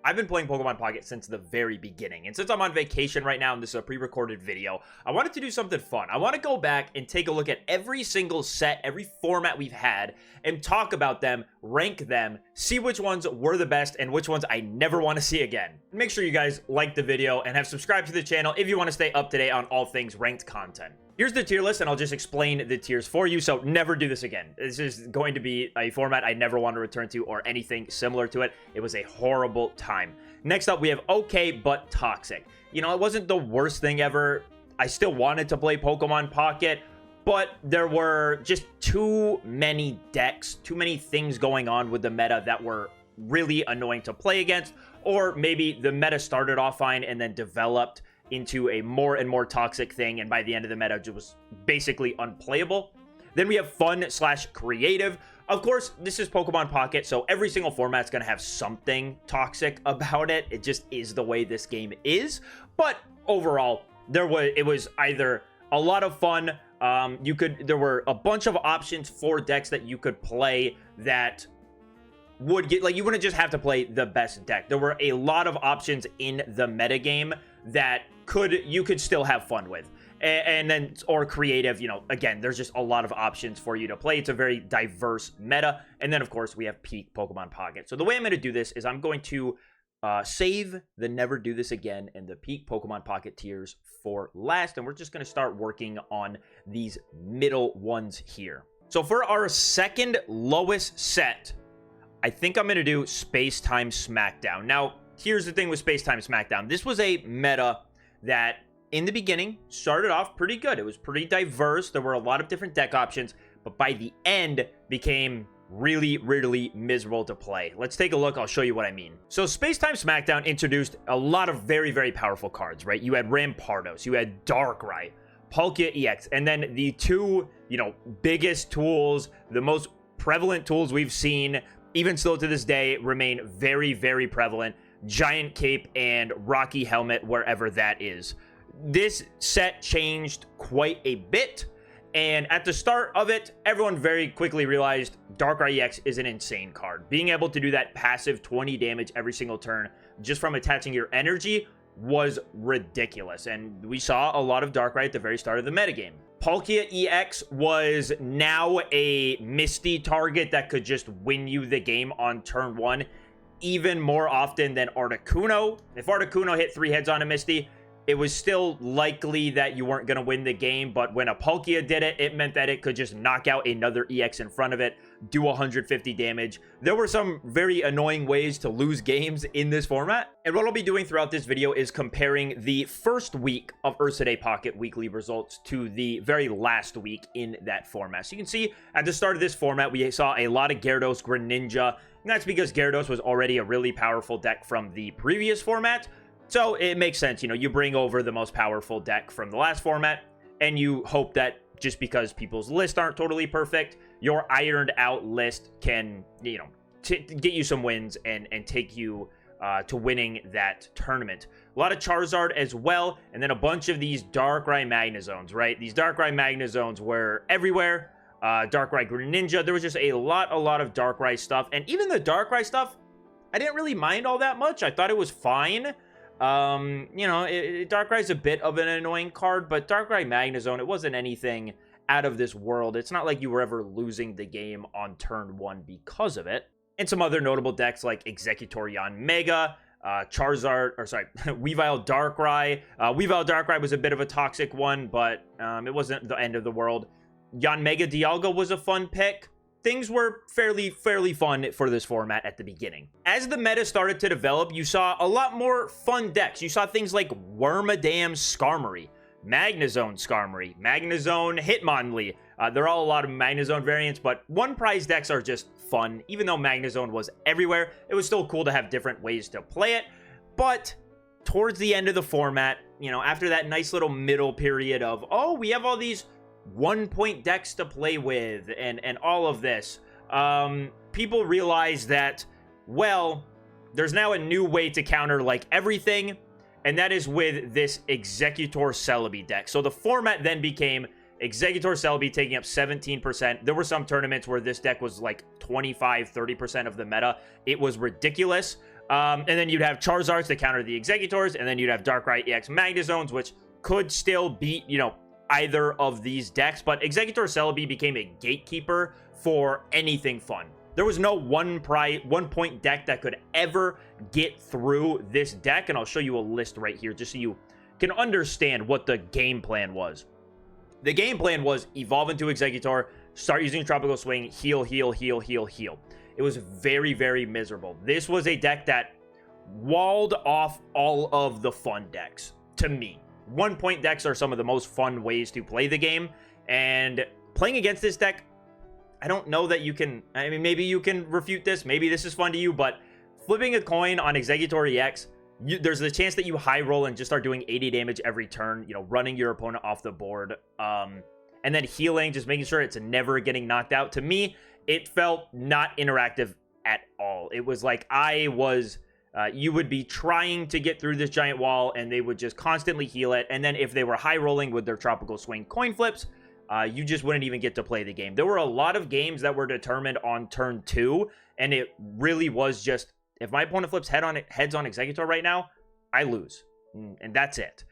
I've been playing Pokemon Pocket since the very beginning. And since I'm on vacation right now and this is a pre-recorded video, I wanted to do something fun. I want to go back and take a look at every single set, every format we've had, and talk about them, rank them, see which ones were the best and which ones I never want to see again. Make sure you guys like the video and have subscribed to the channel if you want to stay up to date on all things ranked content. Here's the tier list, and I'll just explain the tiers for you, so never do this again. This is going to be a format I never want to return to or anything similar to it. It was a horrible time. Next up, we have okay but toxic. You know, it wasn't the worst thing ever. I still wanted to play Pokemon Pocket, but there were just too many decks, too many things going on with the meta that were really annoying to play against, or maybe the meta started off fine and then developed into a more and more toxic thing, and by the end of the meta it was basically unplayable. Then we have fun/creative. Of course, this is Pokemon Pocket, so every single format's gonna have something toxic about it. It just is the way this game is. But overall, it was either a lot of fun. There were a bunch of options for decks that you could play that would get, like, you wouldn't just have to play the best deck. There were a lot of options in the metagame that you could still have fun with. And then, or creative, you know, again, there's just a lot of options for you to play. It's a very diverse meta. And then, of course, we have peak Pokemon Pocket. So the way I'm going to do this is I'm going to save the never do this again and the peak Pokemon Pocket tiers for last. And we're just going to start working on these middle ones here. So for our second lowest set, I think I'm going to do Spacetime Smackdown. Now, here's the thing with Spacetime Smackdown. This was a meta that, in the beginning, started off pretty good. It was pretty diverse. There were a lot of different deck options, but by the end, became really, really miserable to play. Let's take a look. I'll show you what I mean. So Spacetime Smackdown introduced a lot of very, very powerful cards, right? You had Rampardos, you had Darkrai, Palkia EX, and then the two, you know, biggest tools, the most prevalent tools we've seen, even still to this day, remain very, very prevalent. Giant Cape and Rocky Helmet, wherever that is. This set changed quite a bit, and at the start of it, everyone very quickly realized Darkrai EX is an insane card. Being able to do that passive 20 damage every single turn just from attaching your energy was ridiculous, and we saw a lot of Darkrai at the very start of the metagame. Palkia EX was now a Misty target that could just win you the game on turn 1 even more often than Articuno. If Articuno hit 3 heads on a Misty, it was still likely that you weren't going to win the game, but when a Palkia did it, it meant that it could just knock out another EX in front of it, do 150 damage. There were some very annoying ways to lose games in this format, and what I'll be doing throughout this video is comparing the first week of Ursa Day Pocket weekly results to the very last week in that format. So you can see at the start of this format, we saw a lot of Gyarados, Greninja, and that's because Gyarados was already a really powerful deck from the previous format. So it makes sense, you know, you bring over the most powerful deck from the last format, and you hope that just because people's lists aren't totally perfect, your ironed out list can, you know, get you some wins and take you to winning that tournament. A lot of Charizard as well, and then a bunch of these Darkrai Magnezones, right? These Darkrai Magnezones were everywhere. Darkrai Greninja, there was just a lot of Darkrai stuff, and even the Darkrai stuff, I didn't really mind all that much. I thought it was fine. You know, Darkrai's a bit of an annoying card, but Darkrai Magnezone, it wasn't anything out of this world. It's not like you were ever losing the game on turn 1 because of it. And some other notable decks like Exeggutor Yanmega, Charizard, or sorry, Weavile Darkrai. Weavile Darkrai was a bit of a toxic one, but it wasn't the end of the world. Yanmega Dialga was a fun pick. Things were fairly fun for this format at the beginning. As the meta started to develop, you saw a lot more fun decks. You saw things like Wormadam Skarmory, Magnezone Skarmory, Magnezone Hitmonlee. There are all a lot of Magnezone variants, but one prize decks are just fun. Even though Magnezone was everywhere, it was still cool to have different ways to play it. But towards the end of the format, you know, after that nice little middle period of, oh, we have all these 1-point decks to play with and all of this, people realize that, well, there's now a new way to counter like everything, and that is with this Exeggutor Celebi deck. So the format then became Exeggutor Celebi taking up 17%. There were some tournaments where this deck was like 25-30% of the meta. It was ridiculous. And then you'd have Charizards to counter the Exeggutors, and then you'd have Darkrai EX Magnezones, which could still beat, either of these decks, but Exeggutor Celebi became a gatekeeper for anything fun. There was no one point deck that could ever get through this deck, and I'll show you a list right here just so you can understand what the game plan was. The game plan was evolve into Exeggutor, start using Tropical Swing, heal, heal, heal, heal, heal. It was very, very miserable. This was a deck that walled off all of the fun decks, to me. 1 point decks are some of the most fun ways to play the game, and playing against this deck, I don't know that you can, I mean, maybe you can refute this, maybe this is fun to you, but flipping a coin on Exeggutor EX, there's the chance that you high roll and just start doing 80 damage every turn, running your opponent off the board, and then healing, just making sure it's never getting knocked out. To me, it felt not interactive at all. It was like you would be trying to get through this giant wall, and they would just constantly heal it. And then if they were high rolling with their Tropical Swing coin flips, you just wouldn't even get to play the game. There were a lot of games that were determined on turn 2, and it really was just, if my opponent flips heads on Exeggutor right now, I lose. And that's it.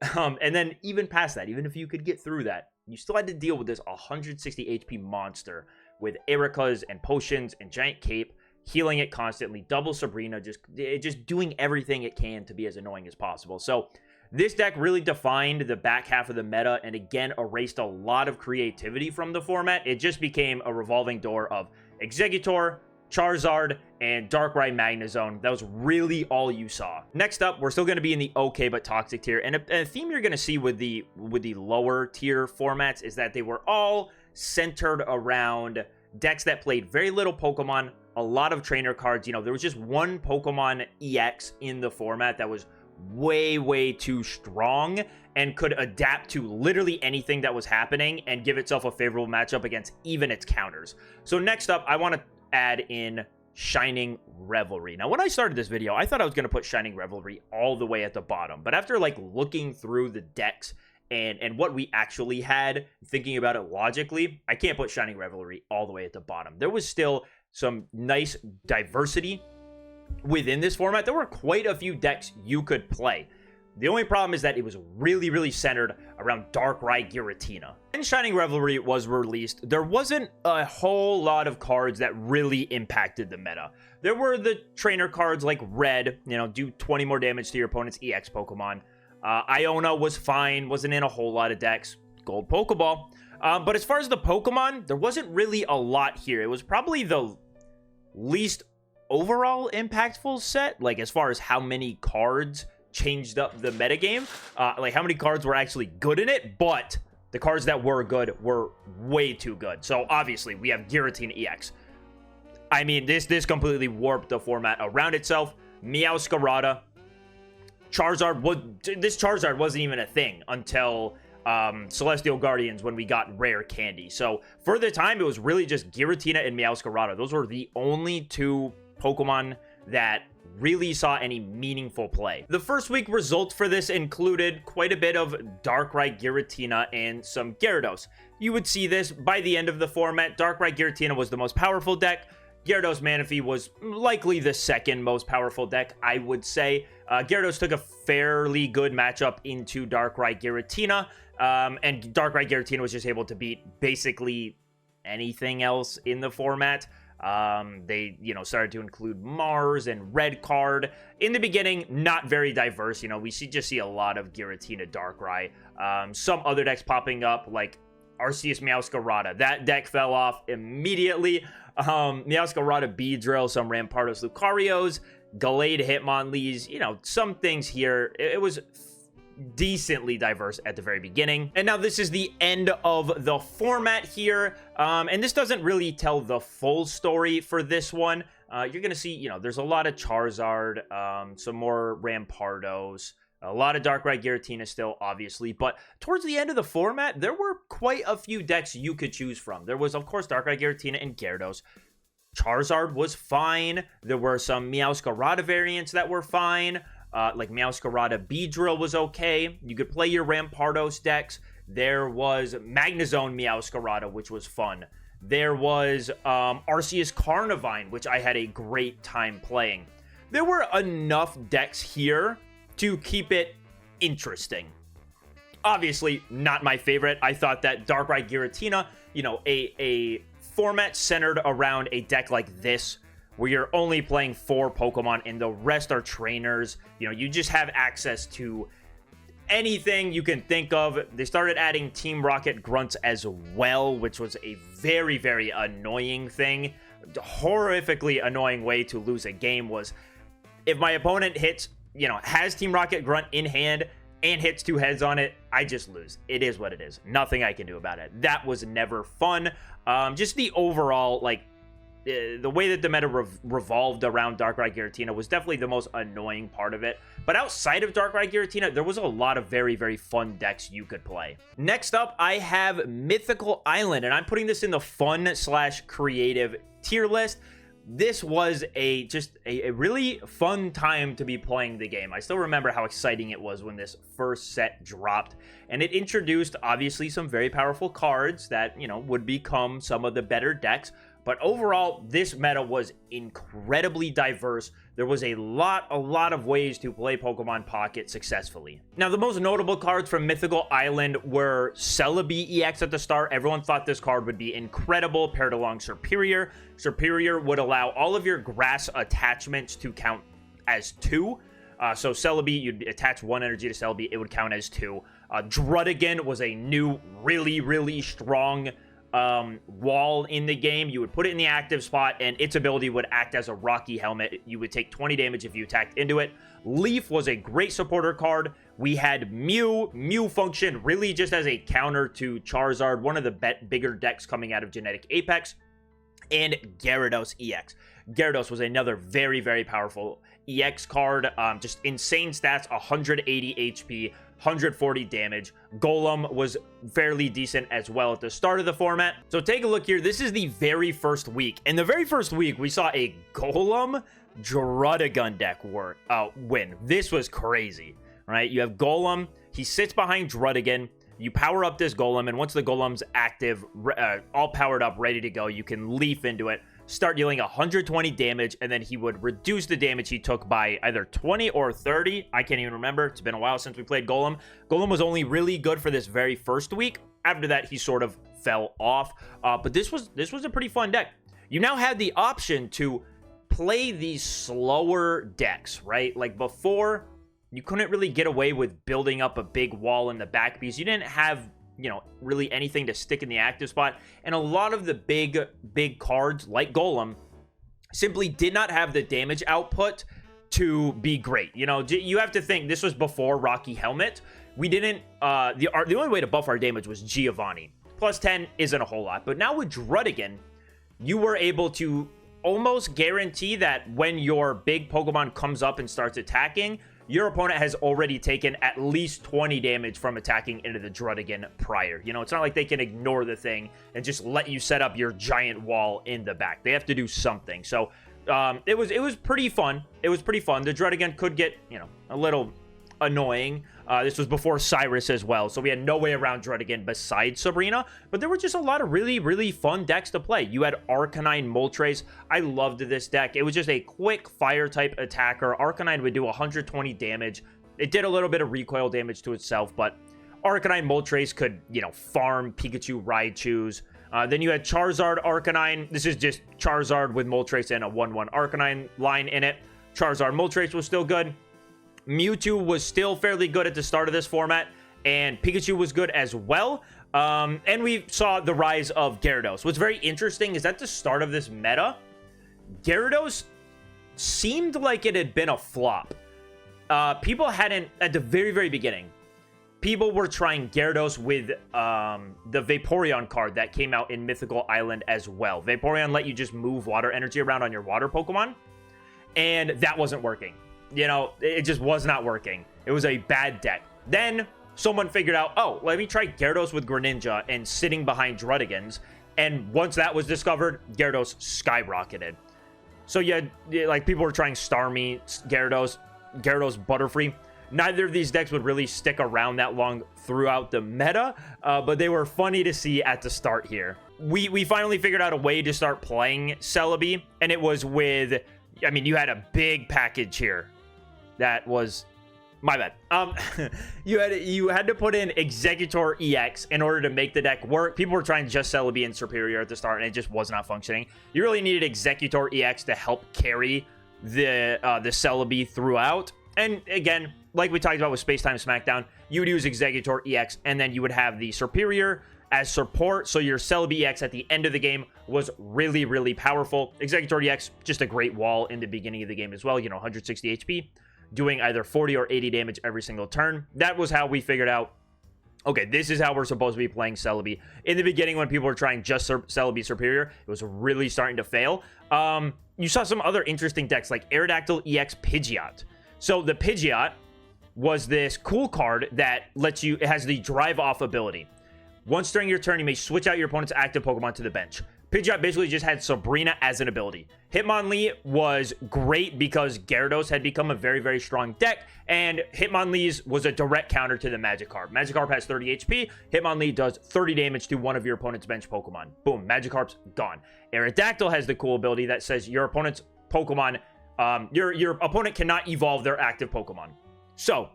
And then even past that, even if you could get through that, you still had to deal with this 160 HP monster with Ericas and potions and Giant Cape, healing it constantly, double Sabrina, just doing everything it can to be as annoying as possible. So this deck really defined the back half of the meta and again erased a lot of creativity from the format. It just became a revolving door of Exeggutor, Charizard, and Darkrai Magnezone. That was really all you saw. Next up, we're still going to be in the okay but toxic tier, and a theme you're going to see with the lower tier formats is that they were all centered around decks that played very little Pokemon, a lot of trainer cards. There was just one Pokemon EX in the format that was way too strong and could adapt to literally anything that was happening and give itself a favorable matchup against even its counters. So next up, I want to add in Shining Revelry. Now, when I started this video, I thought I was going to put Shining Revelry all the way at the bottom, but after looking through the decks and what we actually had, thinking about it logically, I can't put Shining Revelry all the way at the bottom. There was still some nice diversity within this format. There were quite a few decks you could play. The only problem is that it was really centered around Darkrai Giratina. When Shining Revelry was released, there wasn't a whole lot of cards that really impacted the meta. There were the trainer cards like Red, do 20 more damage to your opponent's EX Pokemon. Iona was fine, wasn't in a whole lot of decks. Gold Pokeball. But as far as the Pokemon, there wasn't really a lot here. It was probably the least overall impactful set, as far as how many cards changed up the metagame, how many cards were actually good in it, but the cards that were good were way too good. So obviously we have Giratina EX. I mean, this completely warped the format around itself. Meowscarada, this Charizard wasn't even a thing until Celestial Guardians when we got rare candy. So for the time, it was really just Giratina and Meowscarada. Those were the only two Pokemon that really saw any meaningful play. The first week results for this included quite a bit of Darkrai Giratina and some Gyarados. You would see this by the end of the format. Darkrai Giratina was the most powerful deck. Gyarados Manaphy was likely the second most powerful deck, I would say. Gyarados took a fairly good matchup into Darkrai Giratina, and Darkrai Giratina was just able to beat basically anything else in the format. They, started to include Mars and Red Card. In the beginning, not very diverse. We just see a lot of Giratina Darkrai. Some other decks popping up, like Arceus Meowscarada. That deck fell off immediately. Meowscarada Beedrill, some Rampardos Lucarios, Gallade Hitmonlees, some things here. It was decently diverse at the very beginning. And now this is the end of the format here. And this doesn't really tell the full story for this one. You're going to see, there's a lot of Charizard, some more Rampardos, a lot of Darkrai Giratina still, obviously. But towards the end of the format, there were quite a few decks you could choose from. There was, of course, Darkrai Giratina and Gyarados. Charizard was fine. There were some Meowscarada variants that were fine. Like Meowscarada Beedrill was okay. You could play your Rampardos decks. There was Magnezone Meowscarada, which was fun. There was Arceus Carnivine, which I had a great time playing. there were enough decks here to keep it interesting. Obviously, not my favorite. I thought that Darkrai Giratina, you know, a format centered around a deck like this, where you're only playing 4 Pokemon and the rest are trainers. You know, you just have access to anything you can think of. They started adding Team Rocket grunts as well, which was a very, very annoying thing. Horrifically annoying way to lose a game was if my opponent hits, you know, has Team Rocket grunt in hand and hits 2 heads on it, I just lose. It is what it is. Nothing I can do about it. That was never fun. Just the overall, like, the way that the meta revolved around Darkrai Giratina was definitely the most annoying part of it. But outside of Darkrai Giratina, there was a lot of very, very fun decks you could play. Next up, I have Mythical Island, and I'm putting this in the fun/creative tier list. This was just a really fun time to be playing the game. I still remember how exciting it was when this first set dropped, and it introduced obviously some very powerful cards that, you know, would become some of the better decks. But overall, this meta was incredibly diverse. There was a lot of ways to play Pokemon Pocket successfully. Now, the most notable cards from Mythical Island were Celebi EX at the start. Everyone thought this card would be incredible paired along Serperior. Serperior would allow all of your grass attachments to count as 2. So Celebi, you'd attach 1 energy to Celebi, it would count as 2. Druddigon was a new, really strong wall in the game. You would put it in the active spot and its ability would act as a Rocky Helmet. You would take 20 damage if you attacked into it. Leaf was a great supporter card. We had Mew functioned really just as a counter to Charizard, one of the bigger decks coming out of Genetic Apex. And Gyarados EX. Gyarados was another very powerful EX card. Just insane stats, 180 HP, 140 damage. Golem was fairly decent as well at the start of the format. So take a look here. This is the very first week. In the very first week, we saw a Golem Druddigon deck win. This was crazy, right? You have Golem. He sits behind Druddigon. You power up this Golem, and once the Golem's active, all powered up, ready to go, you can leaf into it, start dealing 120 damage, and then he would reduce the damage he took by either 20 or 30. I can't even remember. It's been a while since we played Golem. Golem was only really good for this very first week. After that, he sort of fell off. But this was a pretty fun deck. You now had the option to play these slower decks, right? Like before, you couldn't really get away with building up a big wall in the back because you didn't have, you know, really anything to stick in the active spot. And a lot of the big cards like Golem simply did not have the damage output to be great. You know, you have to think this was before Rocky Helmet. We didn't, the only way to buff our damage was Giovanni. Plus 10 isn't a whole lot. But now with Druddigon, you were able to almost guarantee that when your big Pokemon comes up and starts attacking, your opponent has already taken at least 20 damage from attacking into the Druddigon prior. You know, it's not like they can ignore the thing and just let you set up your giant wall in the back. They have to do something. So it was pretty fun. It was pretty fun. The Druddigon could get, you know, a little annoying. This was before Cyrus as well, so we had no way around Druddigon besides Sabrina, but there were just a lot of really fun decks to play. You had Arcanine Moltres. I loved this deck. It was just a quick fire-type attacker. Arcanine would do 120 damage. It did a little bit of recoil damage to itself, but Arcanine Moltres could, you know, farm Pikachu Raichus. Then you had Charizard Arcanine. This is just Charizard with Moltres and a 1/1 Arcanine line in it. Charizard Moltres was still good. Mewtwo was still fairly good at the start of this format, and Pikachu was good as well. And we saw the rise of Gyarados. What's very interesting is at the start of this meta, Gyarados seemed like it had been a flop. People hadn't, at the very beginning, people were trying Gyarados with the Vaporeon card that came out in Mythical Island as well. Vaporeon let you just move water energy around on your water Pokemon, and that wasn't working. You know, it just was not working. It was a bad deck. Then someone figured out, oh, let me try Gyarados with Greninja and sitting behind Druddigons. And once that was discovered, Gyarados skyrocketed. So yeah, like people were trying Starmie, Gyarados Butterfree. Neither of these decks would really stick around that long throughout the meta, but they were funny to see at the start here. We finally figured out a way to start playing Celebi, and it was with I mean, you had a big package here. That was my bad. You had to put in Executor EX in order to make the deck work. People were trying just Celebi and Superior at the start, and it just was not functioning. You really needed Executor EX to help carry the Celebi throughout. And again, like we talked about with Spacetime Smackdown, you would use Executor EX, and then you would have the Superior as support, so your Celebi EX at the end of the game was really, really powerful. Executor EX, just a great wall in the beginning of the game as well, you know, 160 HP, doing either 40 or 80 damage every single turn. That was how we figured out, okay, this is how we're supposed to be playing Celebi. In the beginning, when people were trying just Celebi Superior, it was really starting to fail. You saw some other interesting decks, like Aerodactyl EX Pidgeot. So the Pidgeot was this cool card that lets you, it has the drive off ability. Once during your turn, you may switch out your opponent's active Pokemon to the bench. Pidgeot basically just had Sabrina as an ability. Hitmonlee was great because Gyarados had become a very, very strong deck, and Hitmonlee's was a direct counter to the Magikarp. Magikarp has 30 HP. Hitmonlee does 30 damage to one of your opponent's bench Pokemon. Boom, Magikarp's gone. Aerodactyl has the cool ability that says your opponent's Pokemon, your opponent cannot evolve their active Pokemon. So,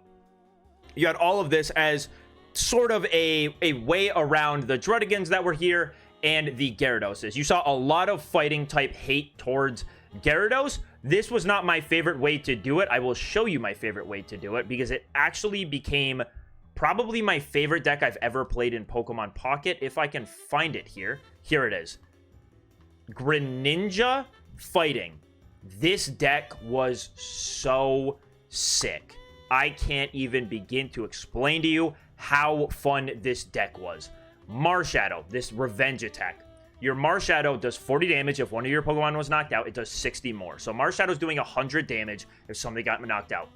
you had all of this as sort of a way around the Druddigans that were here and the Gyaradoses. You saw a lot of fighting type hate towards Gyarados. This was not my favorite way to do it. I will show you my favorite way to do it because it actually became probably my favorite deck I've ever played in Pokemon Pocket. If I can find it here. Here it is. Greninja Fighting. This deck was so sick. I can't even begin to explain to you how fun this deck was. Marshadow, this revenge attack. Your Marshadow does 40 damage if one of your Pokemon was knocked out. It does 60 more. So Marshadow's doing 100 damage if somebody got knocked out.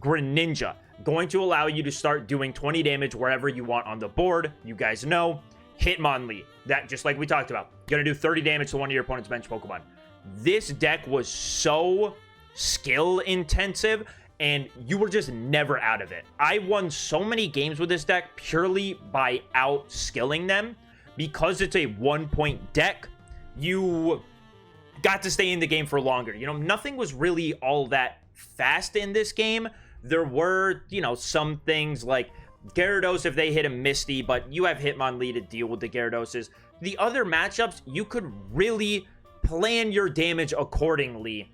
Greninja, going to allow you to start doing 20 damage wherever you want on the board. You guys know. Hitmonlee, that just like we talked about, gonna do 30 damage to one of your opponent's bench Pokemon. This deck was so skill intensive, and you were just never out of it. I won so many games with this deck purely by out-skilling them. Because it's a 1-point deck, you got to stay in the game for longer. You know, nothing was really all that fast in this game. There were, you know, some things like Gyarados if they hit a Misty, but you have Hitmonlee to deal with the Gyaradoses. The other matchups, you could really plan your damage accordingly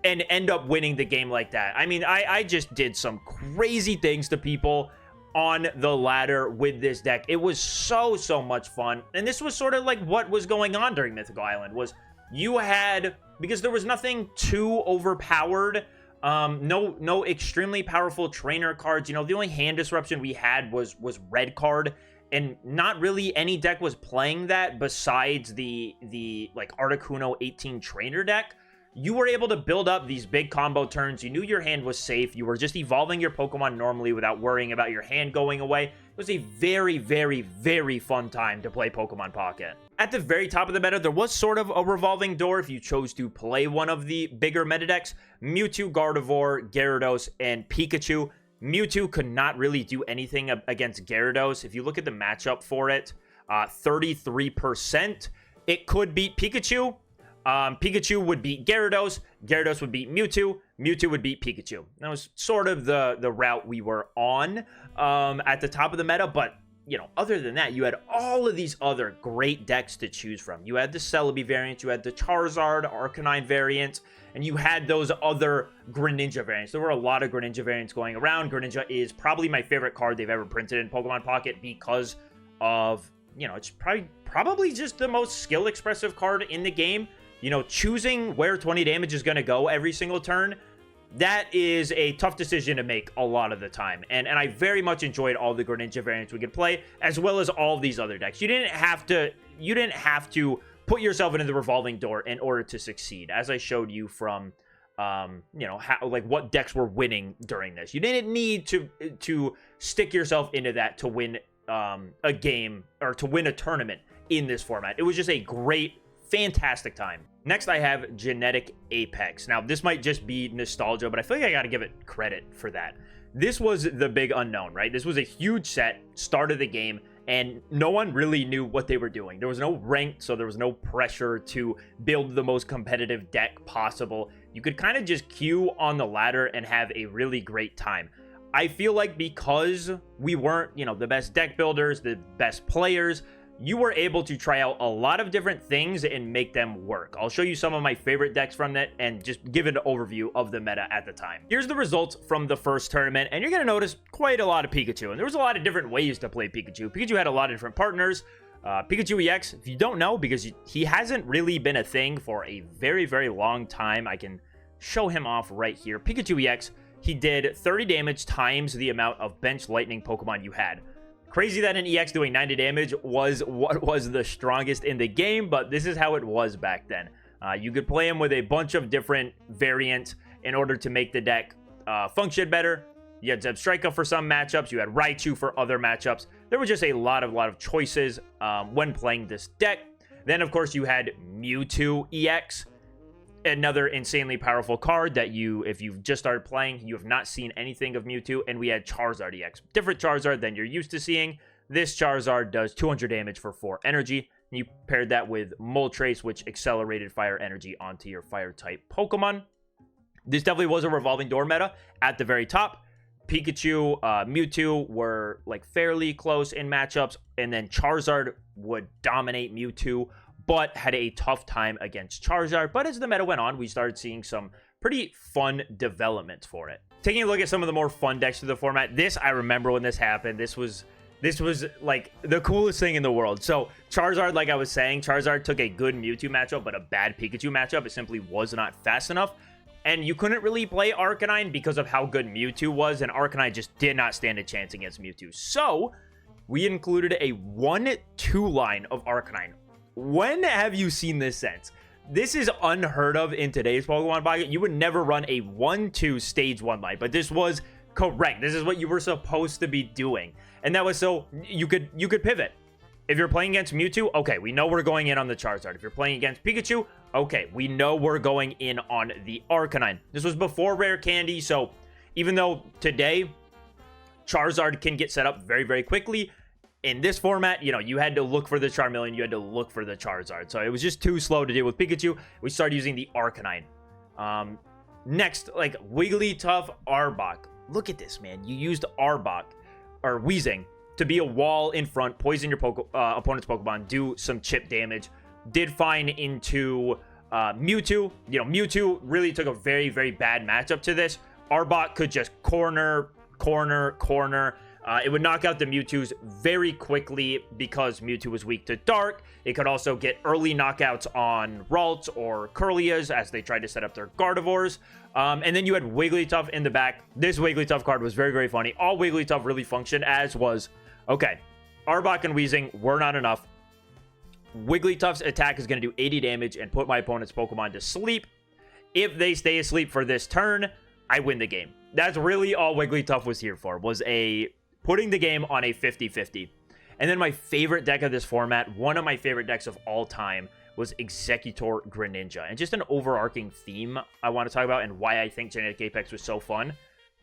and end up winning the game like that. I mean, I just did some crazy things to people on the ladder with this deck. It was so much fun. And this was sort of like what was going on during Mythical Island was you had, because there was nothing too overpowered, no extremely powerful trainer cards. You know, the only hand disruption we had was red card, and not really any deck was playing that besides the like Articuno 18 trainer deck. You were able to build up these big combo turns. You knew your hand was safe. You were just evolving your Pokemon normally without worrying about your hand going away. It was a very, very, very fun time to play Pokemon Pocket. At the very top of the meta, there was sort of a revolving door if you chose to play one of the bigger meta decks. Mewtwo, Gardevoir, Gyarados, and Pikachu. Mewtwo could not really do anything against Gyarados. If you look at the matchup for it, 33%, it could beat Pikachu. Pikachu would beat Gyarados, Gyarados would beat Mewtwo, Mewtwo would beat Pikachu. That was sort of the route we were on at the top of the meta, but, you know, other than that, you had all of these other great decks to choose from. You had the Celebi variant, you had the Charizard, Arcanine variant, and you had those other Greninja variants. There were a lot of Greninja variants going around. Greninja is probably my favorite card they've ever printed in Pokemon Pocket because of, you know, it's probably just the most skill-expressive card in the game. You know, choosing where 20 damage is going to go every single turn, that is a tough decision to make a lot of the time. And I very much enjoyed all the Greninja variants we could play, as well as all these other decks. You didn't have to put yourself into the revolving door in order to succeed, as I showed you from, you know, how, like what decks were winning during this. You didn't need to stick yourself into that to win a game or to win a tournament in this format. It was just a great, fantastic time. Next, I have Genetic Apex. Now, this might just be nostalgia, but I feel like I gotta give it credit for that. This was the big unknown, right? This was a huge set, start of the game, and no one really knew what they were doing. There was no ranked, so there was no pressure to build the most competitive deck possible. you could kind of just queue on the ladder and have a really great time. I feel like because we weren't, you know, the best deck builders, the best players, you were able to try out a lot of different things and make them work. I'll show you some of my favorite decks from that and just give an overview of the meta at the time. Here's the results from the first tournament, and you're going to notice quite a lot of Pikachu. And there was a lot of different ways to play Pikachu. Pikachu had a lot of different partners. Pikachu EX, if you don't know, because he hasn't really been a thing for a very, very long time. I can show him off right here. Pikachu EX, he did 30 damage times the amount of bench lightning Pokemon you had. Crazy that an EX doing 90 damage was what was the strongest in the game, but this is how it was back then. You could play him with a bunch of different variants in order to make the deck function better. You had Zebstrika for some matchups. You had Raichu for other matchups. There were just a lot of choices when playing this deck. Then, of course, you had Mewtwo EX. Another insanely powerful card that if you've just started playing, you have not seen anything of Mewtwo. And we had Charizard EX. Different Charizard than you're used to seeing. This Charizard does 200 damage for 4 energy. And you paired that with Moltres, which accelerated fire energy onto your fire-type Pokemon. This definitely was a revolving door meta at the very top. Pikachu, Mewtwo were like fairly close in matchups, and then Charizard would dominate Mewtwo, but had a tough time against Charizard. But as the meta went on, we started seeing some pretty fun developments for it. Taking a look at some of the more fun decks to the format, this, I remember when this happened, this was like the coolest thing in the world. So Charizard, like I was saying, Charizard took a good Mewtwo matchup, but a bad Pikachu matchup. It simply was not fast enough. And you couldn't really play Arcanine because of how good Mewtwo was, and Arcanine just did not stand a chance against Mewtwo. So, we included a 1-2 line of Arcanine. When have you seen this since? This is unheard of in today's Pokemon Pocket. You would never run a 1-2 stage 1 line, but this was correct. This is what you were supposed to be doing. And that was so you could pivot. If you're playing against Mewtwo, okay, we know we're going in on the Charizard. If you're playing against Pikachu, okay, we know we're going in on the Arcanine. This was before Rare Candy, so even though today Charizard can get set up very, very quickly, in this format, you know, you had to look for the Charmeleon, you had to look for the Charizard. So it was just too slow to deal with Pikachu. We started using the Arcanine. Next, like Wigglytuff, Arbok. Look at this, man. You used Arbok, or Weezing, to be a wall in front, poison your opponent's Pokemon, do some chip damage. Did fine into Mewtwo. You know, Mewtwo really took a very, very bad matchup to this. Arbok could just corner. It would knock out the Mewtwo's very quickly because Mewtwo was weak to Dark. It could also get early knockouts on Ralts or Curlias as they tried to set up their Gardevoirs. And then you had Wigglytuff in the back. This Wigglytuff card was very, very funny. All Wigglytuff really functioned as was, okay, Arbok and Weezing were not enough. Wigglytuff's attack is going to do 80 damage and put my opponent's Pokemon to sleep. If they stay asleep for this turn, I win the game. That's really all Wigglytuff was here for, was putting the game on a 50-50. And then my favorite deck of this format, one of my favorite decks of all time, was Executor Greninja. And just an overarching theme I want to talk about and why I think Genetic Apex was so fun.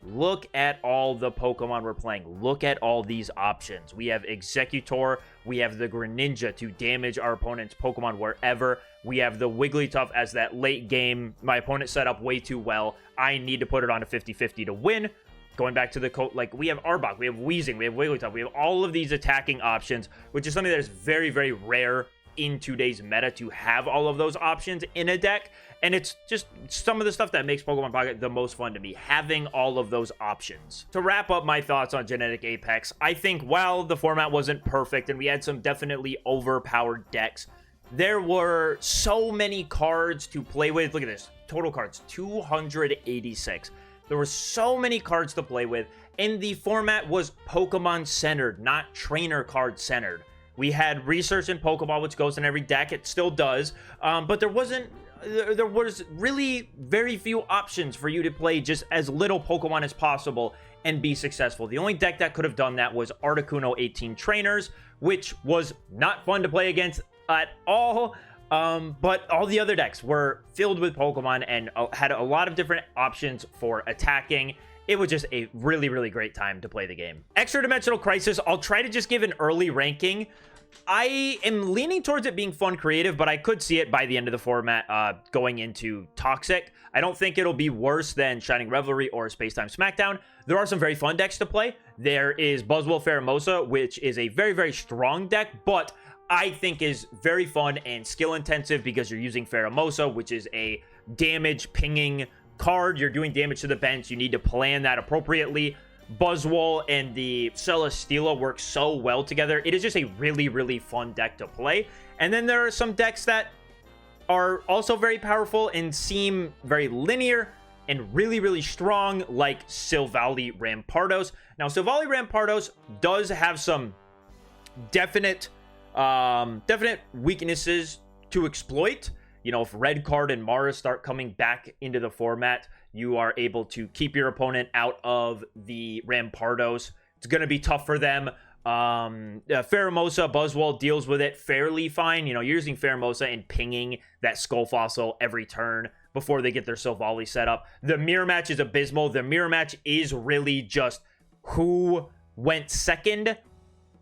Look at all the Pokemon we're playing. Look at all these options. We have Executor. We have the Greninja to damage our opponent's Pokemon wherever. We have the Wigglytuff as that late game. My opponent set up way too well. I need to put it on a 50-50 to win. Going back to the like, we have Arbok, we have Weezing, we have Wigglytuff. We have all of these attacking options, which is something that is very, very rare in today's meta to have all of those options in a deck. And it's just some of the stuff that makes Pokemon Pocket the most fun to me, having all of those options. To wrap up my thoughts on Genetic Apex, I think while the format wasn't perfect and we had some definitely overpowered decks, there were so many cards to play with. Look at this, total cards, 286. There were so many cards to play with, and the format was Pokemon-centered, not trainer card-centered. We had research in Pokeball, which goes in every deck. It still does, but there was really very few options for you to play just as little Pokemon as possible and be successful. The only deck that could have done that was Articuno 18 Trainers, which was not fun to play against at all. But all the other decks were filled with Pokemon and had a lot of different options for attacking. It was just a really, really great time to play the game. Extra Dimensional Crisis, I'll try to just give an early ranking. I am leaning towards it being fun creative, but I could see it by the end of the format going into Toxic. I don't think it'll be worse than Shining Revelry or Spacetime Smackdown. There are some very fun decks to play. There is Buzzwole Pheromosa, which is a very, very strong deck, but I think is very fun and skill intensive because you're using Pheromosa, which is a damage pinging card. You're doing damage to the bench. You need to plan that appropriately. Buzzwole and the Celesteela work so well together. It is just a really, really fun deck to play. And then there are some decks that are also very powerful and seem very linear and really, really strong, like Silvally Rampardos. Now, Silvally Rampardos does have some definite weaknesses to exploit. You know, if Red Card and Mara start coming back into the format, you are able to keep your opponent out of the Rampardos. It's going to be tough for them. Pheromosa, Buzzwole deals with it fairly fine. You know, you're using Pheromosa and pinging that Skull Fossil every turn before they get their Silvally set up. The mirror match is abysmal. The mirror match is really just who went second.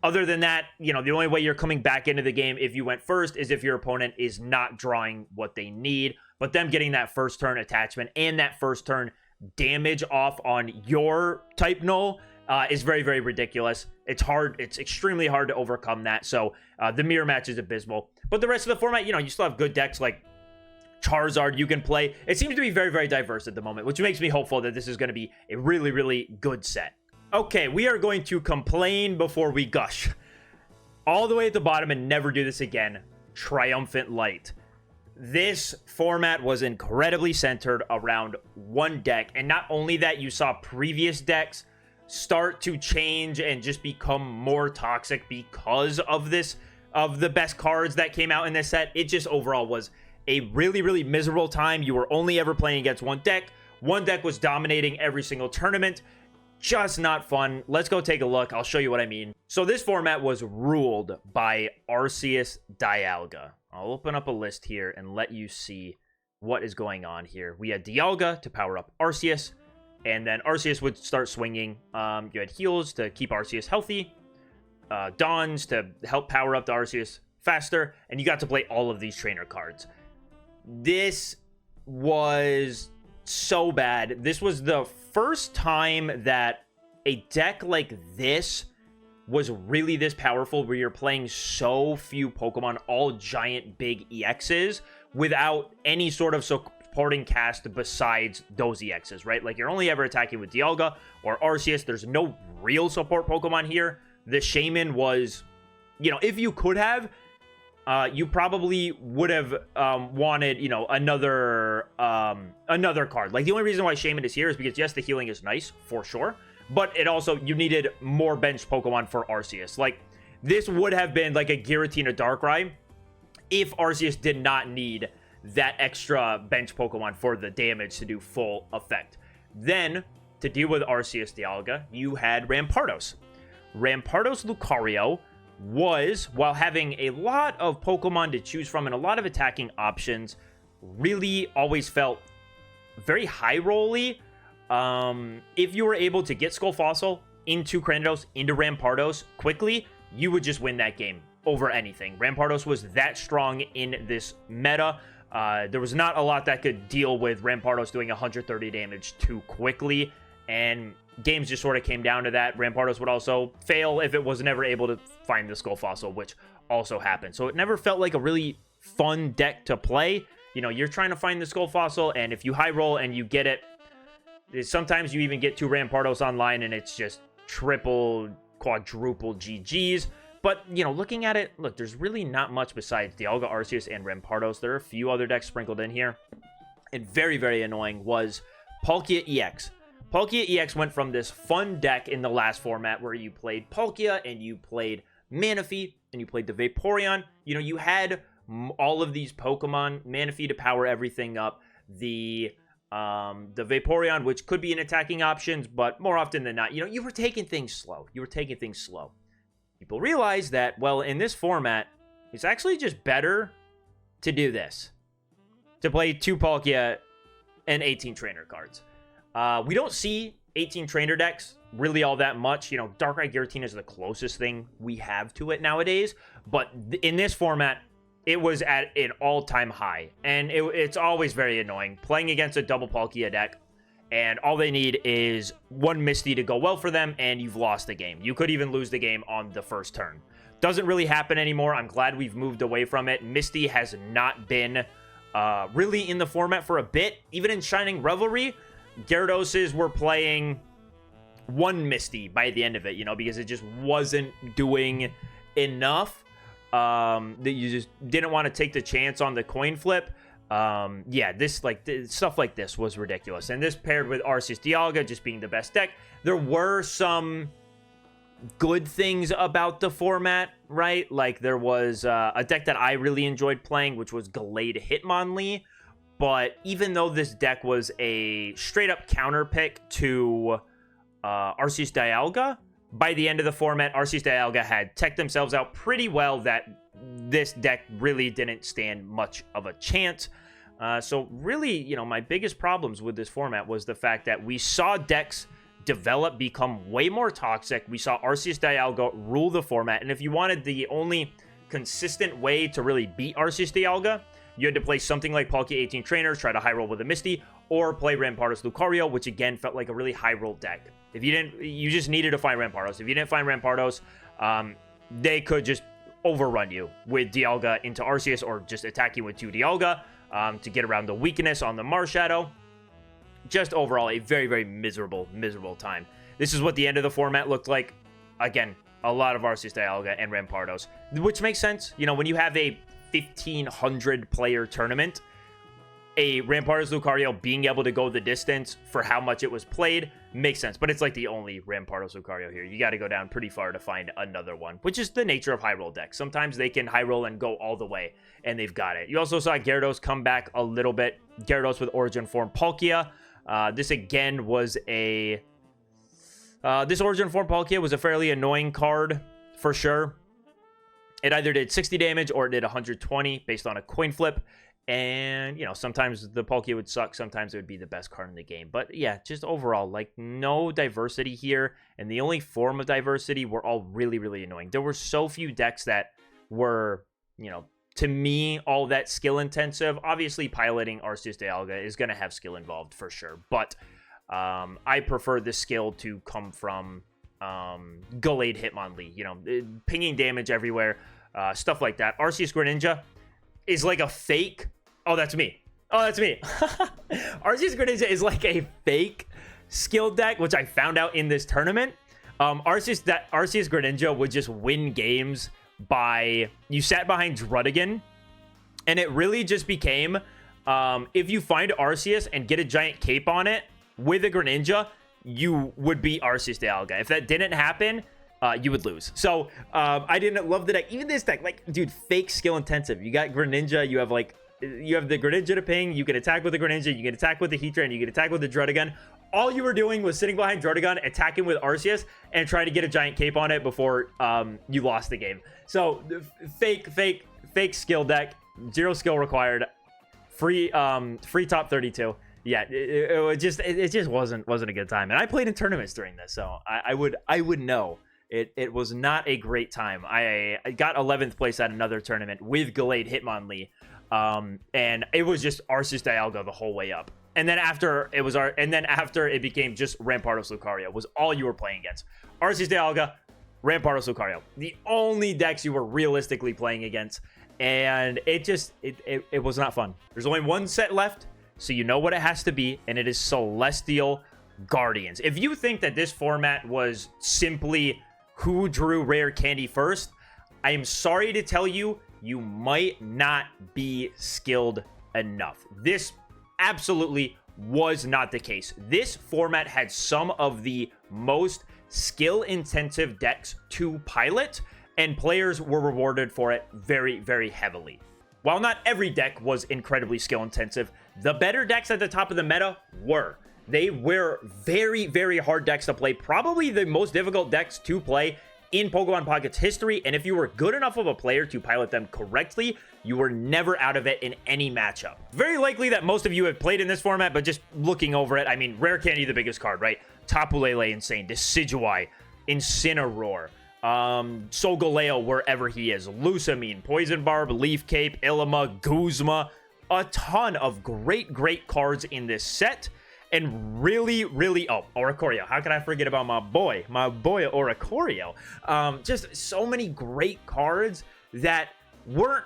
Other than that, you know, the only way you're coming back into the game if you went first is if your opponent is not drawing what they need. But them getting that first turn attachment and that first turn damage off on your type null is very, very ridiculous. It's hard. It's extremely hard to overcome that. So the mirror match is abysmal. But the rest of the format, you know, you still have good decks like Charizard you can play. It seems to be very, very diverse at the moment, which makes me hopeful that this is going to be a really, really good set. Okay, we are going to complain before we gush. All the way at the bottom and never do this again. Triumphant Light. This format was incredibly centered around one deck. And not only that, you saw previous decks start to change and just become more toxic because of this, of the best cards that came out in this set. It just overall was a really, really miserable time. You were only ever playing against one deck. One deck was dominating every single tournament. Just not fun. Let's go take a look. I'll show you what I mean. So this format was ruled by Arceus Dialga. I'll open up a list here and let you see what is going on here. We had Dialga to power up Arceus, and then Arceus would start swinging. You had heals to keep Arceus healthy, Dawns to help power up the Arceus faster, and you got to play all of these trainer cards. This was so bad. This was the first time that a deck like this was really this powerful, where you're playing so few Pokemon, all giant big EXs, without any sort of supporting cast besides those EXs, right? Like, you're only ever attacking with Dialga or Arceus. There's no real support Pokemon here. The Shaman was, you know, if you could have, you probably would have wanted, you know, another card. Like, the only reason why Shaman is here is because, yes, the healing is nice, for sure, but it also, you needed more bench Pokemon for Arceus. Like, this would have been like a Giratina Darkrai if Arceus did not need that extra bench Pokemon for the damage to do full effect. Then, to deal with Arceus Dialga, you had Rampardos. Rampardos Lucario was, while having a lot of Pokemon to choose from and a lot of attacking options, really always felt very high rolly. If you were able to get Skull Fossil into Cranidos, into Rampardos quickly, you would just win that game over anything. Rampardos was that strong in this meta. There was not a lot that could deal with Rampardos doing 130 damage too quickly, and games just sort of came down to that. Rampardos would also fail if it was never able to find the Skull Fossil, which also happened. So it never felt like a really fun deck to play. You know, you're trying to find the Skull Fossil, and if you high roll and you get it, sometimes you even get 2 Rampardos online, and it's just triple, quadruple GGs. But, you know, looking at it, look, there's really not much besides Dialga, Arceus, and Rampardos. There are a few other decks sprinkled in here. And very, very annoying was Palkia EX. Palkia EX went from this fun deck in the last format where you played Palkia and you played Manaphy and you played the Vaporeon. You know, you had all of these Pokemon, Manaphy to power everything up, the Vaporeon, which could be an attacking options, but more often than not, you know, you were taking things slow. People realize that, well, in this format, it's actually just better to do this. To play 2 Palkia and 18 trainer cards. We don't see 18 trainer decks, really all that much. You know, Darkrai Giratina is the closest thing we have to it nowadays. But in this format, it was at an all-time high. And it's always very annoying playing against a double Palkia deck. And all they need is one Misty to go well for them, and you've lost the game. You could even lose the game on the first turn. Doesn't really happen anymore. I'm glad we've moved away from it. Misty has not been really in the format for a bit. Even in Shining Revelry, Gyarados were playing one Misty by the end of it, you know, because it just wasn't doing enough. That you just didn't want to take the chance on the coin flip. Yeah, stuff like this was ridiculous. And this paired with Arceus Dialga just being the best deck. There were some good things about the format, right? Like there was a deck that I really enjoyed playing, which was Gallade Hitmonlee. But even though this deck was a straight up counter pick to Arceus Dialga, by the end of the format, Arceus Dialga had teched themselves out pretty well that this deck really didn't stand much of a chance. So really, you know, my biggest problems with this format was the fact that we saw decks develop, become way more toxic. We saw Arceus Dialga rule the format. And if you wanted the only consistent way to really beat Arceus Dialga, you had to play something like Palkia 18 Trainers, try to high roll with a Misty, or play Rampardos Lucario, which again felt like a really high roll deck. If you didn't, you just needed to find Rampardos. If you didn't find Rampardos, they could just overrun you with Dialga into Arceus, or just attack you with 2 Dialga to get around the weakness on the Marshadow. Just overall a very, very miserable time. This is what the end of the format looked like. Again, a lot of Arceus Dialga and Rampardos, which makes sense. You know, when you have a 1,500 player tournament, a Rampardos Lucario being able to go the distance for how much it was played makes sense. But it's like the only Rampardos Lucario here. You got to go down pretty far to find another one, which is the nature of high roll decks. Sometimes they can high roll and go all the way, and they've got it. You also saw Gyarados come back a little bit. Gyarados with Origin Form Palkia. This again was a... this Origin Form Palkia was a fairly annoying card for sure. It either did 60 damage or it did 120 based on a coin flip. And, you know, sometimes the Palkia would suck. Sometimes it would be the best card in the game. But, yeah, just overall, like, no diversity here. And the only form of diversity were all really, really annoying. There were so few decks that were, you know, to me, all that skill-intensive. Obviously, piloting Arceus Dialga is going to have skill involved for sure. But I prefer the skill to come from Gallade Hitmonlee. You know, pinging damage everywhere. Stuff like that. Arceus Greninja is like a fake... Oh, that's me. Oh, that's me. Arceus Greninja is like a fake skill deck, which I found out in this tournament. Arceus Greninja would just win games by... You sat behind Druddigon, and it really just became... if you find Arceus and get a giant cape on it with a Greninja, you would beat Arceus Dialga. If that didn't happen... you would lose. So, I didn't love the deck. Even this deck, like, dude, fake skill intensive. You got Greninja, you have the Greninja to ping, you can attack with the Greninja, you can attack with the Heatran, and you can attack with the Druddigon. All you were doing was sitting behind Druddigon, attacking with Arceus, and trying to get a giant cape on it before you lost the game. So, fake skill deck, 0 skill required, free top 32. Yeah, it just wasn't a good time. And I played in tournaments during this, so I would know. It was not a great time. I got 11th place at another tournament with Gallade Hitmonlee, and it was just Arceus Dialga the whole way up. And then after it became just Rampardos Lucario was all you were playing against. Arceus Dialga, Rampardos Lucario, the only decks you were realistically playing against, and it was not fun. There's only one set left, so you know what it has to be, and it is Celestial Guardians. If you think that this format was simply who drew rare candy first, I am sorry to tell you, you might not be skilled enough. This absolutely was not the case. This format had some of the most skill-intensive decks to pilot, and players were rewarded for it very, very heavily. While not every deck was incredibly skill-intensive, the better decks at the top of the meta were. They were very, very hard decks to play. Probably the most difficult decks to play in Pokemon Pocket's history. And if you were good enough of a player to pilot them correctly, you were never out of it in any matchup. Very likely that most of you have played in this format, but just looking over it, I mean, Rare Candy, the biggest card, right? Tapu Lele insane, Decidueye, Incineroar, Solgaleo wherever he is, Lusamine, Poison Barb, Leaf Cape, Ilima, Guzma. A ton of great cards in this set. And really, oh, Oricorio. How can I forget about my boy Oricorio? Just so many great cards that weren't,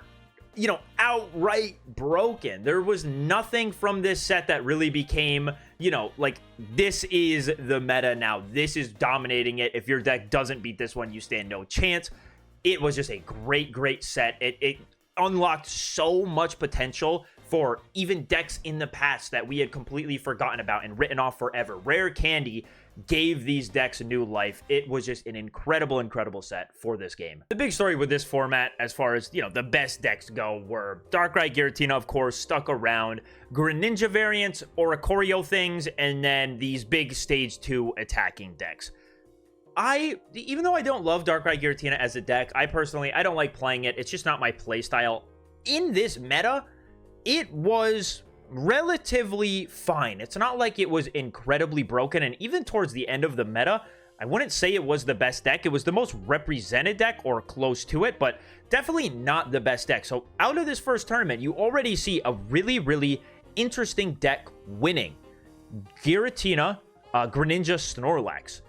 you know, outright broken. There was nothing from this set that really became, you know, like, this is the meta now. This is dominating it. If your deck doesn't beat this one, you stand no chance. It was just a great set. It unlocked so much potential for even decks in the past that we had completely forgotten about and written off forever. Rare Candy gave these decks a new life. It was just an incredible set for this game. The big story with this format, as far as, you know, the best decks go, were Darkrai Giratina, of course, stuck around, Greninja variants, Oricorio things, and then these big stage 2 attacking decks. Even though I don't love Darkrai Giratina as a deck, I don't like playing it. It's just not my play style. In this meta, it was relatively fine. It's not like it was incredibly broken, and even towards the end of the meta, I wouldn't say it was the best deck. It was the most represented deck, or close to it, but definitely not the best deck. So out of this first tournament, you already see a really interesting deck winning. Giratina, Greninja, Snorlax.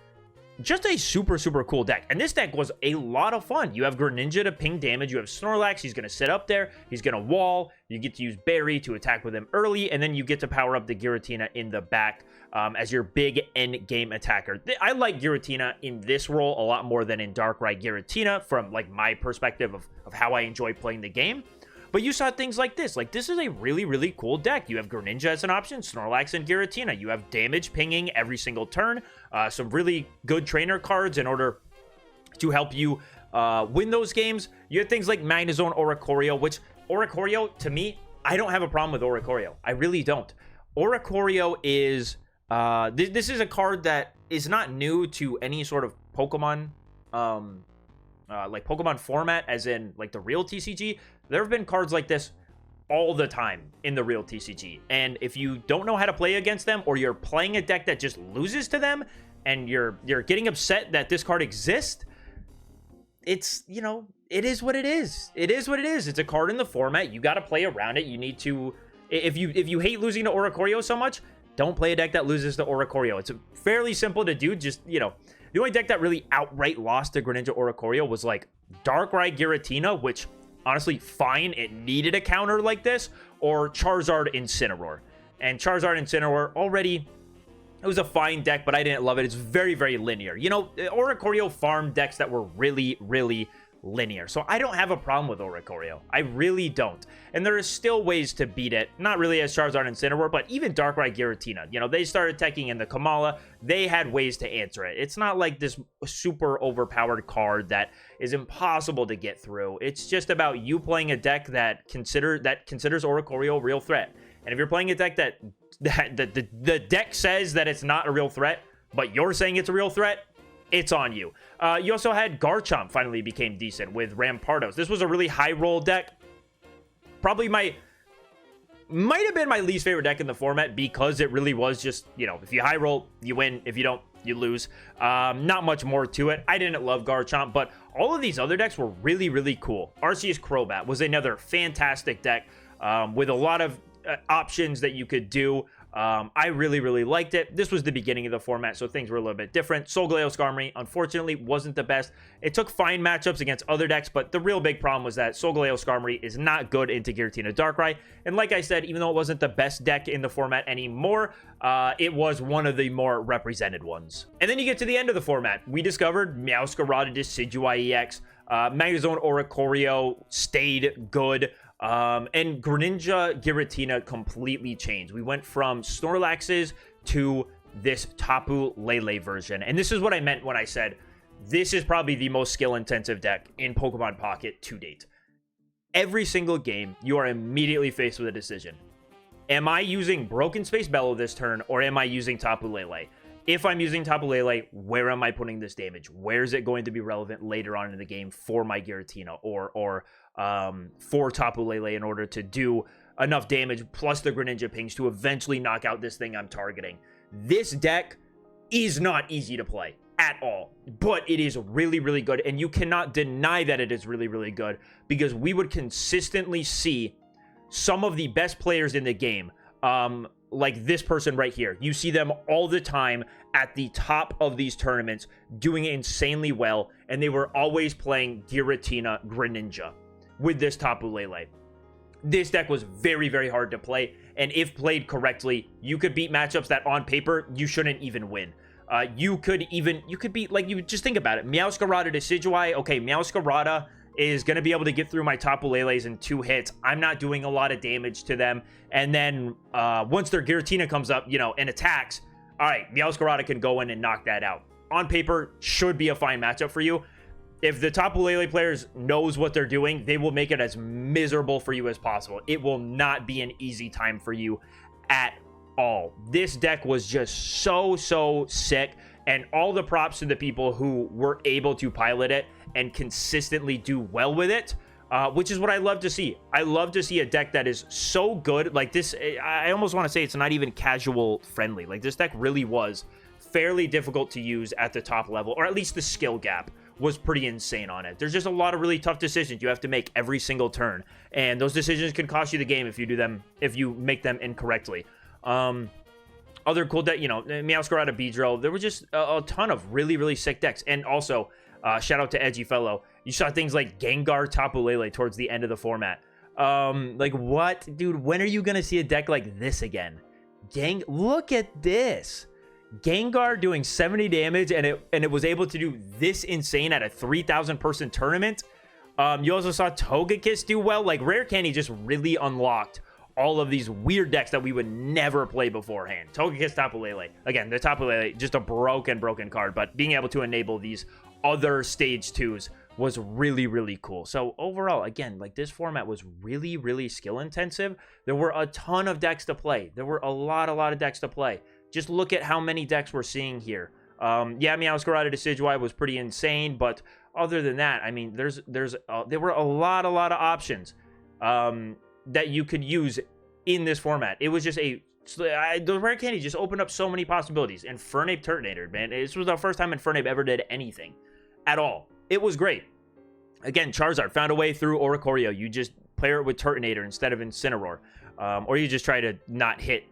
Just a super cool deck. And this deck was a lot of fun. You have Greninja to ping damage. You have Snorlax. He's going to sit up there. He's going to wall. You get to use Berry to attack with him early. And then you get to power up the Giratina in the back as your big end game attacker. I like Giratina in this role a lot more than in Darkrai Giratina from, like, my perspective of how I enjoy playing the game. But you saw things like this. Like, this is a really cool deck. You have Greninja as an option, Snorlax and Giratina. You have damage pinging every single turn. Some really good trainer cards in order to help you win those games. You have things like Magnezone, Oricorio, which Oricorio, to me, I don't have a problem with Oricorio. I really don't. Oricorio is... this is a card that is not new to any sort of Pokemon... like Pokemon format, as in like the real TCG. There have been cards like this all the time in the real TCG, and if you don't know how to play against them, or you're playing a deck that just loses to them, and you're getting upset that this card exists, it's, you know, it is what it is. It is what it is. It's a card in the format. You got to play around it. You need to, if you hate losing to Oricorio so much, don't play a deck that loses to Oricorio. It's fairly simple to do. Just, you know, the only deck that really outright lost to Greninja Oricorio was like Darkrai Giratina, which honestly, fine, it needed a counter like this, or Charizard Incineroar. And Charizard Incineroar already, it was a fine deck, but I didn't love it. It's very linear. You know, Oricorio farmed decks that were really linear. So I don't have a problem with Oricorio. I really don't. And there is still ways to beat it. Not really as Charizard and Incineroar, but even Darkrai Giratina. You know, they started teching in the Kamala. They had ways to answer it. It's not like this super overpowered card that is impossible to get through. It's just about you playing a deck that considers Oricorio a real threat. And if you're playing a deck that the deck says that it's not a real threat, but you're saying it's a real threat, it's on you. You also had Garchomp finally became decent with Rampardos. This was a really high roll deck. Probably might have been my least favorite deck in the format, because it really was just, you know, if you high roll, you win. If you don't, you lose. Not much more to it. I didn't love Garchomp, but all of these other decks were really cool. Arceus Crobat was another fantastic deck with a lot of options that you could do. I really liked it. This was the beginning of the format, so things were a little bit different. Solgaleo Skarmory, unfortunately, wasn't the best. It took fine matchups against other decks, but the real big problem was that Solgaleo Skarmory is not good into Giratina Darkrai. And like I said, even though it wasn't the best deck in the format anymore, it was one of the more represented ones. And then you get to the end of the format. We discovered Meowscarada, Decidueye EX, Magnezone Oricorio stayed good. And Greninja Giratina completely changed. We went from Snorlax's to this Tapu Lele version. And this is what I meant when I said this is probably the most skill-intensive deck in Pokemon Pocket to date. Every single game, you are immediately faced with a decision. Am I using Broken Space Bellow this turn, or am I using Tapu Lele? If I'm using Tapu Lele, where am I putting this damage? Where is it going to be relevant later on in the game for my Giratina, or for Tapu Lele in order to do enough damage plus the Greninja pings to eventually knock out this thing I'm targeting? This deck is not easy to play at all, but it is really, really good, and you cannot deny that it is really, really good, because we would consistently see some of the best players in the game, like this person right here. You see them all the time at the top of these tournaments doing insanely well, and they were always playing Giratina Greninja with this Tapu Lele. This deck was very, very hard to play, and if played correctly, you could beat matchups that on paper you shouldn't even win. You could beat, like, you just think about it. Meowscarada Decidueye, okay, Meowscarada is going to be able to get through my Tapu Leles in 2 hits. I'm not doing a lot of damage to them. And then once their Giratina comes up, you know, and attacks, all right, Meowscarada can go in and knock that out. On paper, should be a fine matchup for you. If the Tapu Lele players knows what they're doing, they will make it as miserable for you as possible. It will not be an easy time for you at all. This deck was just so sick, and all the props to the people who were able to pilot it and consistently do well with it, which is what I love to see. I love to see a deck that is so good. Like this, I almost want to say it's not even casual friendly. Like this deck really was fairly difficult to use at the top level, or at least the skill gap was pretty insane on it. There's just a lot of really tough decisions you have to make every single turn, and those decisions can cost you the game if you make them incorrectly. Other cool deck, you know, Meowscarada Beedrill. There were just a ton of really sick decks. And also, shout out to Edgy Fellow. You saw things like Gengar Tapu Lele towards the end of the format. Like, what? Dude, when are you going to see a deck like this again? Look at this. Gengar doing 70 damage, and it was able to do this insane at a 3,000 person tournament. You also saw Togekiss do well. Like, Rare Candy just really unlocked all of these weird decks that we would never play beforehand. Togekiss Tapu Lele. Again, the Tapu Lele, just a broken card, but being able to enable these other stage 2s was really cool. So overall, again, like this format was really skill intensive. There were a ton of decks to play. There were a lot of decks to play. Just look at how many decks we're seeing here. Yeah, Meowscarada Decidueye was pretty insane, but other than that, I mean, there were a lot of options that you could use in this format. It was just the Rare Candy just opened up so many possibilities. And Fernape Turtonator, man, this was the first time Fernape ever did anything at all. It was great. Again, Charizard found a way through Oricorio. You just pair it with Turtonator instead of Incineroar, or you just try to not hit.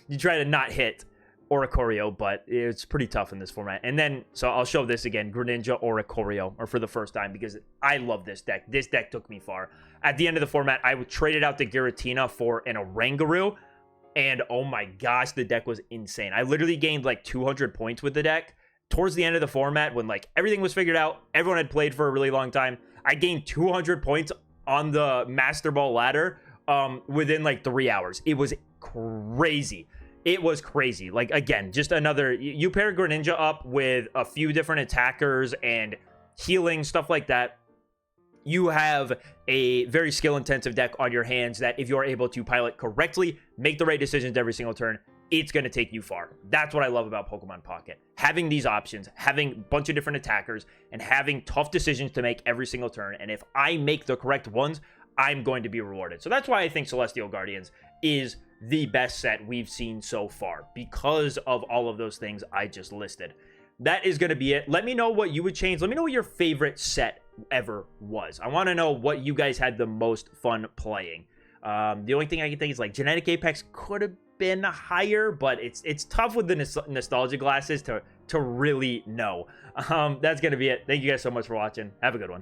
You try to not hit Oricorio, but it's pretty tough in this format. And then, so I'll show this again, Greninja Oricorio, or for the first time, because I love this deck. This deck took me far. At the end of the format, I traded out the Giratina for an Oranguru, and oh my gosh, the deck was insane. I literally gained like 200 points with the deck. Towards the end of the format, when like everything was figured out, everyone had played for a really long time, I gained 200 points on the Master Ball ladder within like 3 hours. It was crazy. It was crazy. Like, again, just another, you pair Greninja up with a few different attackers and healing, stuff like that. You have a very skill-intensive deck on your hands that if you're able to pilot correctly, make the right decisions every single turn, it's going to take you far. That's what I love about Pokemon Pocket. Having these options, having a bunch of different attackers, and having tough decisions to make every single turn. And if I make the correct ones, I'm going to be rewarded. So that's why I think Celestial Guardians is the best set we've seen so far, because of all of those things I just listed. That is going to be it. Let me know what you would change. Let me know what your favorite set ever was. I want to know what you guys had the most fun playing. The only thing I can think is like Genetic Apex could have been higher, but it's tough with the nostalgia glasses to really know. That's going to be it. Thank you guys so much for watching. Have a good one.